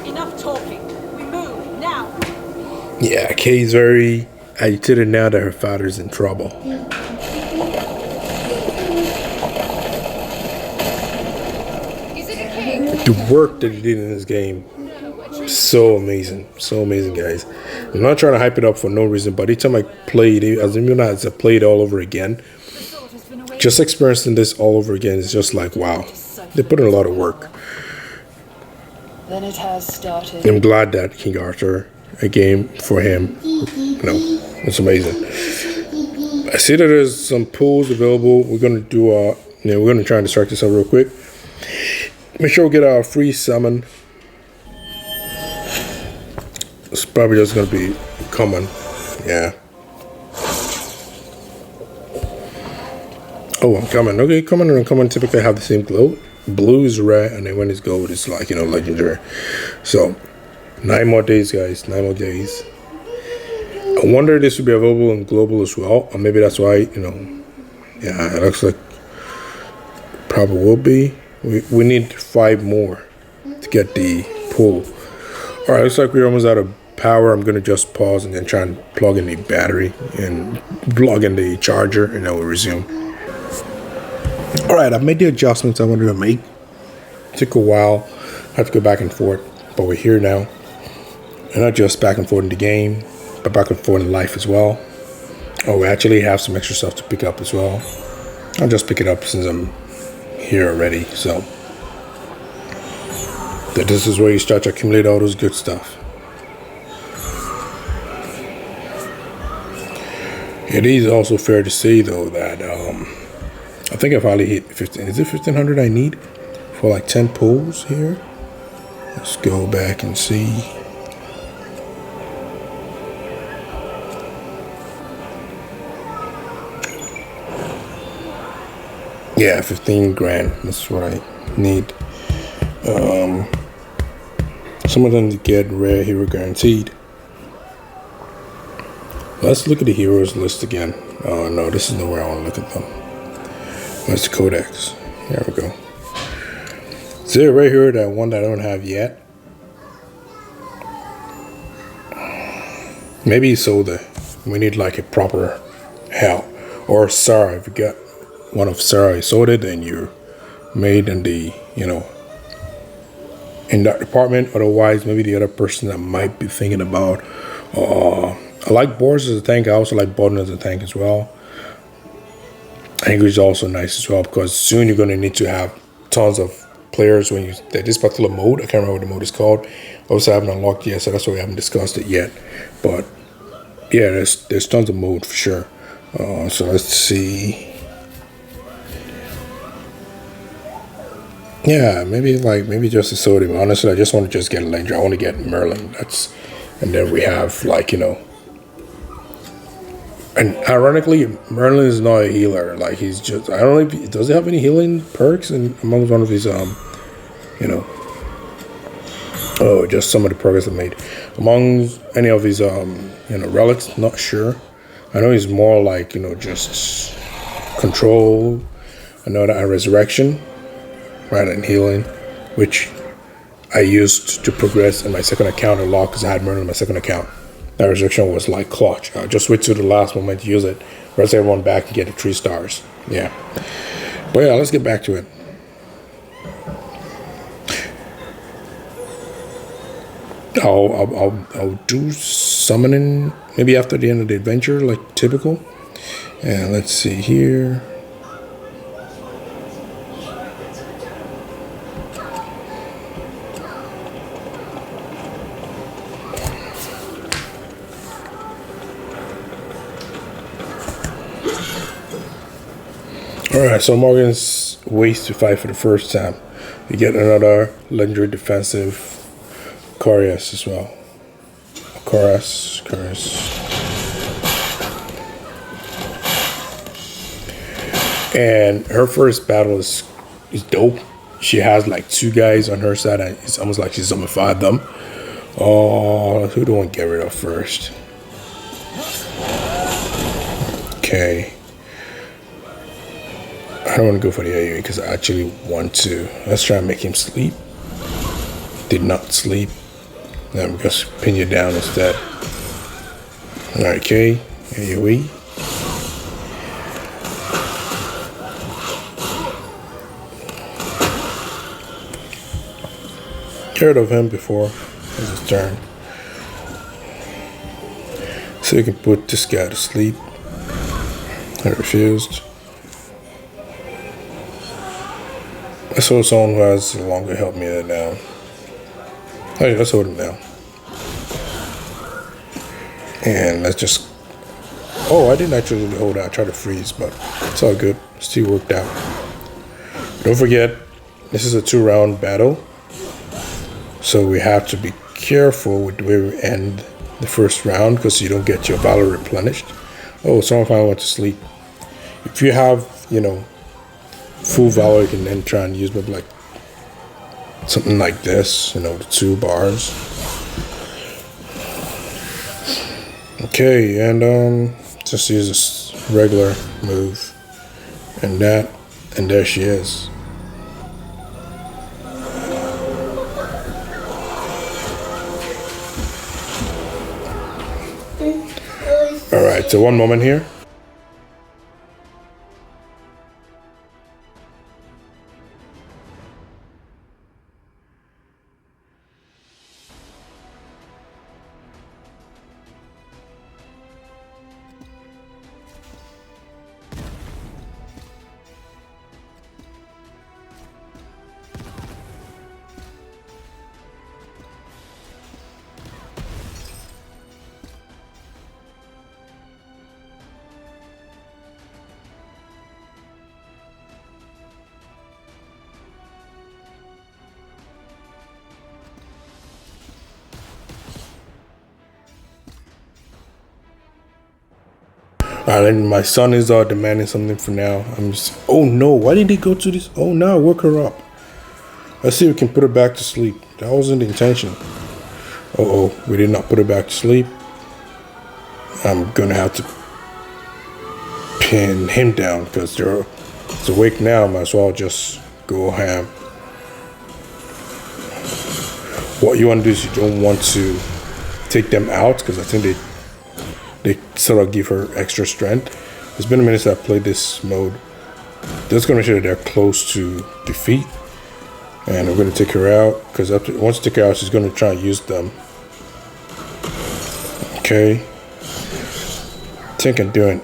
Enough talking. We move now. Yeah, Kay's very agitated now that her father's in trouble. The work that he did in this game, so amazing, guys. I'm not trying to hype it up for no reason, but each time I played it, as I played all over again, just experiencing this all over again is just like, wow, they put in a lot of work. Then it has started. I'm glad that King Arthur, a game for him, you know, it's amazing. I see that there's some pools available. We're gonna do we're gonna try and distract this out real quick. Make sure we get our free summon. It's probably just gonna be common, yeah. Oh, I'm coming. Okay, common and uncommon typically have the same glow. blue is rare, and then when it's gold, it's like, you know, legendary. So 9 more days, guys. 9 more days. I wonder if this will be available in global as well, or maybe that's why, you know. Yeah, it looks like probably will be. We need 5 more to get the pull. All right, looks like we're almost out of power. I'm gonna just pause and then try and plug in the battery and plug in the charger, and then we'll resume. All right, I've made the adjustments I wanted to make. It took a while. I had to go back and forth, but we're here now. And not just back and forth in the game, but back and forth in life as well. Oh, we actually have some extra stuff to pick up as well. I'll just pick it up since I'm here already. So this is where you start to accumulate all those good stuff. It is also fair to say, though, that I think I've already hit 15. Is it 1500 I need for like 10 pulls here? Let's go back and see. Yeah, 15 grand. That's what I need. Some of them to get rare hero guaranteed. Let's look at the heroes list again. Oh no, this is nowhere I want to look at them. That's the codex. Here we go. Is there a rare hero that one that I don't have yet? Maybe Isolde. We need like a proper hell. Or Sarah. If you got one of Sarah Isolde, then you're made in the, you know, in that department. Otherwise, maybe the other person that might be thinking about. I like Boris as a tank. I also like Bodden as a tank as well. Angry is also nice as well, because soon you're going to need to have tons of players when you this particular mode. I can't remember what the mode is called. Obviously, I haven't unlocked yet, so that's why we haven't discussed it yet. But yeah, there's tons of mode for sure. So let's see. Yeah, maybe just a soda. But honestly, I just want to just get a legendary. I want to get Merlin. And then we have, like, you know. And ironically, Merlin is not a healer. Like, he's just, I don't know if does he have any healing perks among one of his you know. Oh, just some of the progress I made among any of his you know, relics. Not sure. I know he's more like, you know, just control. I know that resurrection, rather than healing, which I used to progress in my second account a lot because I had Merlin in my second account. That resurrection was like clutch. I just wait to the last moment to use it, rest everyone back and get the 3 stars. Yeah. But yeah, let's get back to it. I'll do summoning maybe after the end of the adventure, like typical. And let's see here. Alright, so Morgan's ways to fight for the first time. You get another legendary defensive Corias as well. Corias. And her first battle is dope. She has like 2 guys on her side, and it's almost like she's zombified them. Oh, who do I want to get rid of first? Okay. I don't want to go for the AoE because I actually want to. Let's try and make him sleep. Did not sleep. Then I'm just pin you down instead. Okay, AoE. Heard of him before. It's his turn. So you can put this guy to sleep. I refused. I saw someone who has longer help me that down. Oh yeah, let's hold him down. And let's just... Oh, I didn't actually hold out. I tried to freeze, but it's all good. Still worked out. Don't forget, this is a 2-round battle. So we have to be careful with the way we end the first round because you don't get your valor replenished. Oh, someone finally went to sleep. If you have, you know, full valor, you can then try and use maybe like something like this, you know, the 2 bars. Okay, and just use this regular move, and there she is. All right, so one moment here. And my son is demanding something for now. I'm just, oh no, why did he go to this? Oh no, work her up. Let's see if we can put her back to sleep. That wasn't the intention. Oh, we did not put her back to sleep. I'm gonna have to pin him down because they're awake now. Might as well just go ham. What you want to do is you don't want to take them out because I think they sort of give her extra strength. It's been a minute since I played this mode. Just gonna make sure that they're close to defeat. And we're gonna take her out because once you take her out, she's gonna try and use them. Okay. I think I'm doing,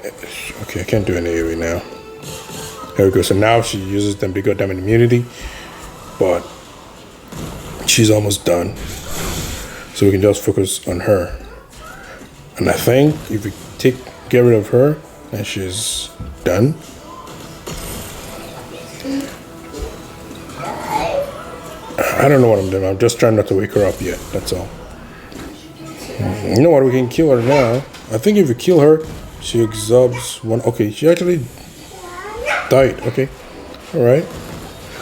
okay, I can't do any AoE now. There we go. So now she uses them to get damage immunity, but she's almost done. So we can just focus on her. And I think if we get rid of her, then she's done. I don't know what I'm doing. I'm just trying not to wake her up yet. That's all. You know what? We can kill her now. I think if we kill her, she absorbs one. Okay, she actually died. Okay, all right.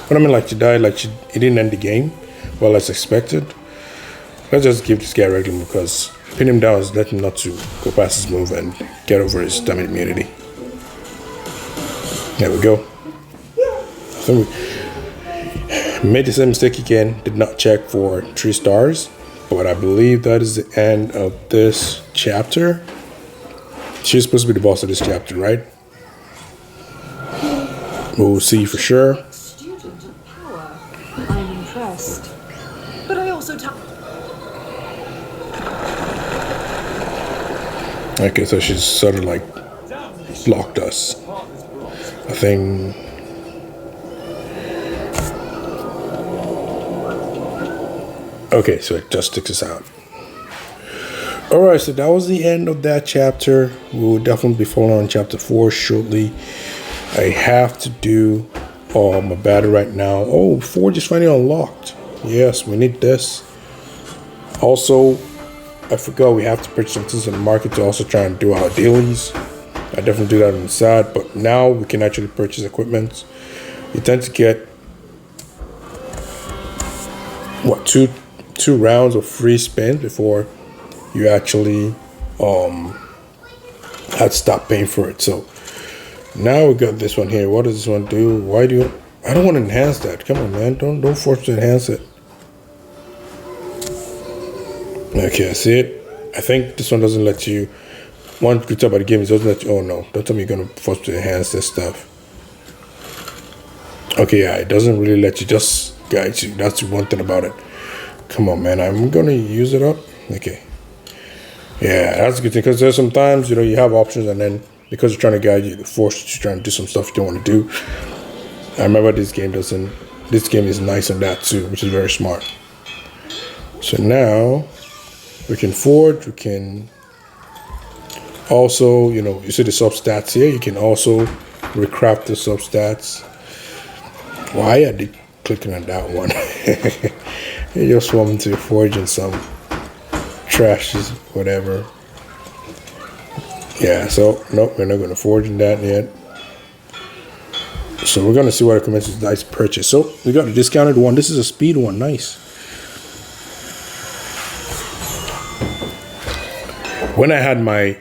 But I mean, like she died. Like it didn't end the game. Well, as expected. Let's just give this guy a regular move because pin him down is let him not to go past his move and get over his damage immunity. There we go. So we made the same mistake again. Did not check for 3 stars, but I believe that is the end of this chapter. She's supposed to be the boss of this chapter, right? We'll see for sure. Student of power. I'm impressed. But I also Okay, so she's sort of like blocked us. I think. Okay, so it just takes us out. Alright, so that was the end of that chapter. We will definitely be following on chapter 4 shortly. I have to do my battle right now. Oh, Forge is finally unlocked. Yes, we need this. Also, I forgot we have to purchase some things in the market to also try and do our dailies. I definitely do that on the side, but now we can actually purchase equipment. You tend to get what two rounds of free spin before you actually had to stop paying for it. So now we got this one here. What does this one do? Why do you? I don't want to enhance that. Come on, man. Don't force to enhance it. Okay, I see it. I think this one doesn't let you. One good thing about the game is it doesn't let you. Oh no! Don't tell me you're gonna force to enhance this stuff. Okay, yeah, it doesn't really let you just guide you. That's one thing about it. Come on, man. I'm gonna use it up. Okay. Yeah, that's a good thing because there's sometimes you have options and then because you're trying to guide you, it forces you to try and do some stuff you don't want to do. I remember this game doesn't. This game is nice on that too, which is very smart. So now we can forge. We can also, you see the substats here. You can also recraft the substats. Why are they clicking on that one? You just want me to forge in some trashes, whatever. Yeah, so nope, we're not going to forge in that yet. So we're gonna see what recommends this nice purchase. So we got a discounted one. This is a speed one. Nice. When I had my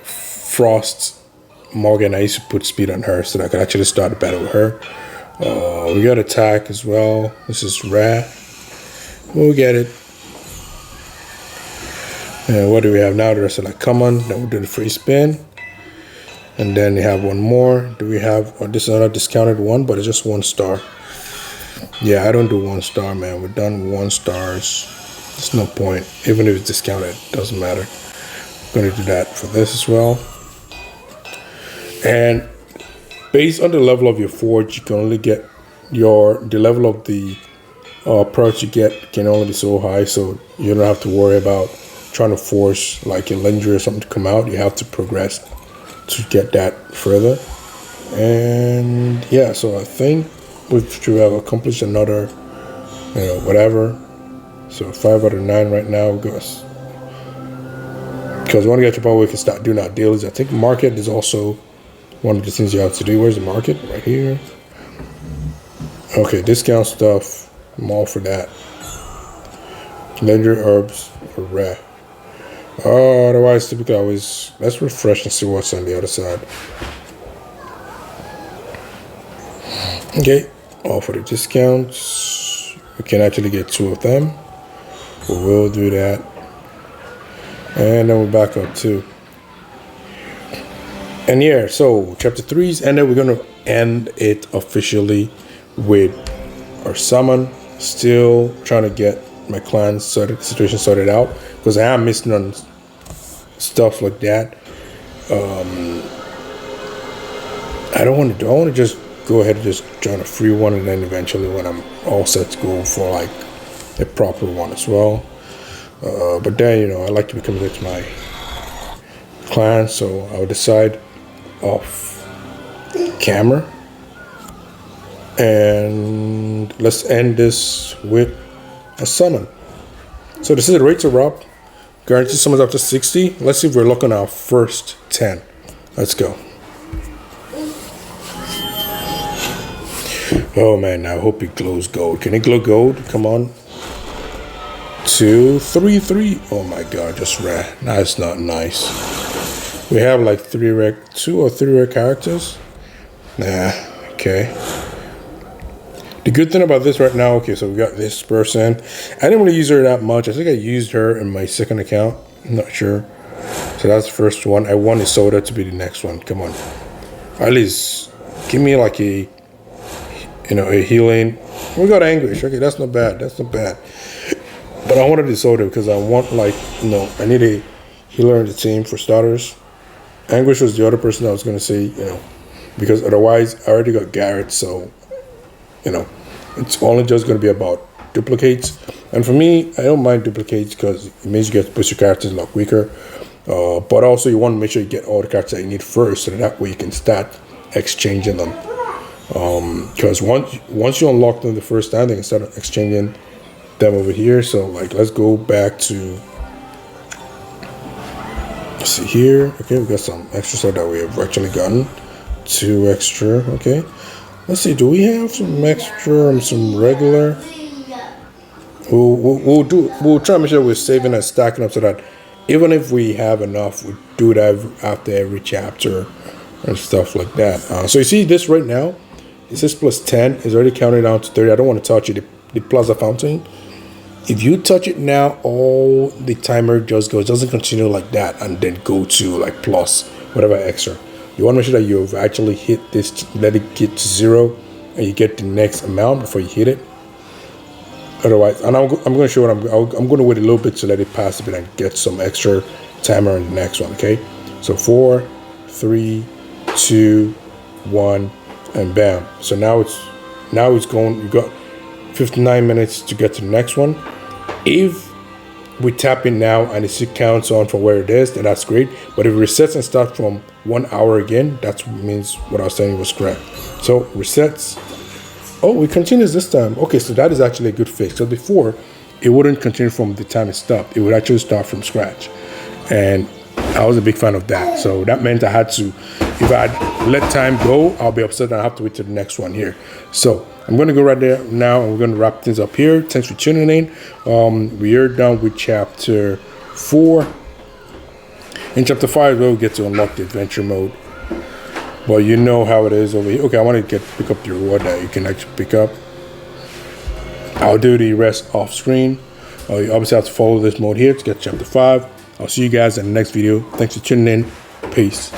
Frost Morgan, I used to put speed on her so that I could actually start a battle with her. We got attack as well. This is rare. We'll get it. And what do we have now? The rest are like common. Then we'll do the free spin. And then we have one more. Do we have, this is another discounted one, but it's just 1 star. Yeah, I don't do 1 star, man. We're done 1 stars. There's no point. Even if it's discounted, doesn't matter. I'm going to do that for this as well. And based on the level of your forge, you can only get the level of the products you get can only be so high. So you don't have to worry about trying to force like a legendary or something to come out. You have to progress to get that further. And yeah, so I think we should have accomplished another, whatever. So 5 out of 9 right now, because we want to get to the point where we can start doing our deals. I think market is also one of the things you have to do. Where's the market? Right here. Okay, discount stuff. I'm all for that. Legendary herbs are rare. Otherwise, typically always, let's refresh and see what's on the other side. Okay, all for the discounts. We can actually get 2 of them. We will do that. And then we're back up too. And yeah, so chapter 3's ended. We're gonna end it officially with our summon. Still trying to get my clan situation sorted out because I am missing on stuff like that. I don't want to just go ahead and just join a free one, and then eventually when I'm all set to go for like a proper one as well. But then I like to be committed to my clan, so I will decide off camera. And let's end this with a summon. So this is the rates are up. Guaranteed summons up to 60. Let's see if we're looking at our first 10. Let's go. Oh man, I hope it glows gold. Can it glow gold? Come on. 2, 3, 3. Oh my god, just rare. That's not nice. We have like 2 or 3 rare characters. Nah, okay. The good thing about this right now, okay, so we got this person. I didn't really use her that much. I think I used her in my second account. I'm not sure. So that's the first one. I want Isolde to be the next one. Come on. At least give me like a healing. We got Anguish. Okay, that's not bad. That's not bad. But I wanted Isolde because I want I need a healer in the team for starters. Anguish was the other person I was going to say, because otherwise I already got Garrett, so it's only just going to be about duplicates. And for me, I don't mind duplicates because it means you get to push your characters a lot quicker. But also you want to make sure you get all the characters that you need first, so that way you can start exchanging them. Because once you unlock them the first time, they can start exchanging them over here. So like, let's go back to, let's see here. Okay, we got some extra stuff that we have actually gotten. 2 extra. Okay. Let's see, do we have some extra and some regular? We'll try to make sure we're saving and stacking up so that even if we have enough, we do that after every chapter and stuff like that. So you see this right now, it says plus 10, it's already counting down to 30. I don't want to touch it, the plaza fountain. If you touch it now, all the timer just goes, doesn't continue like that and then go to like plus whatever extra. You want to make sure that you've actually hit this, let it get to 0, and you get the next amount before you hit it. Otherwise, and I'm going to show what I'm going to wait a little bit to let it pass a bit and get some extra timer on the next one. Okay, so 4, 3, 2, 1, and bam. So now it's going. You got 59 minutes to get to the next one. If we tap in now and it still counts on from where it is, then that's great. But if it resets and starts from 1 hour again, that means what I was saying was correct. So resets. Oh, it continues this time. Okay, so that is actually a good fix. So before, it wouldn't continue from the time it stopped. It would actually start from scratch. And I was a big fan of that. So that meant I had to, if I let time go, I'll be upset and I have to wait to the next one here. So I'm going to go right there now, and we're going to wrap things up here. Thanks for tuning in. We are done with chapter 4. In chapter 5, we'll get to unlock the adventure mode. But you know how it is over here. Okay, I want to pick up the reward that you can actually pick up. I'll do the rest off screen. You obviously have to follow this mode here to get chapter 5. I'll see you guys in the next video. Thanks for tuning in. Peace.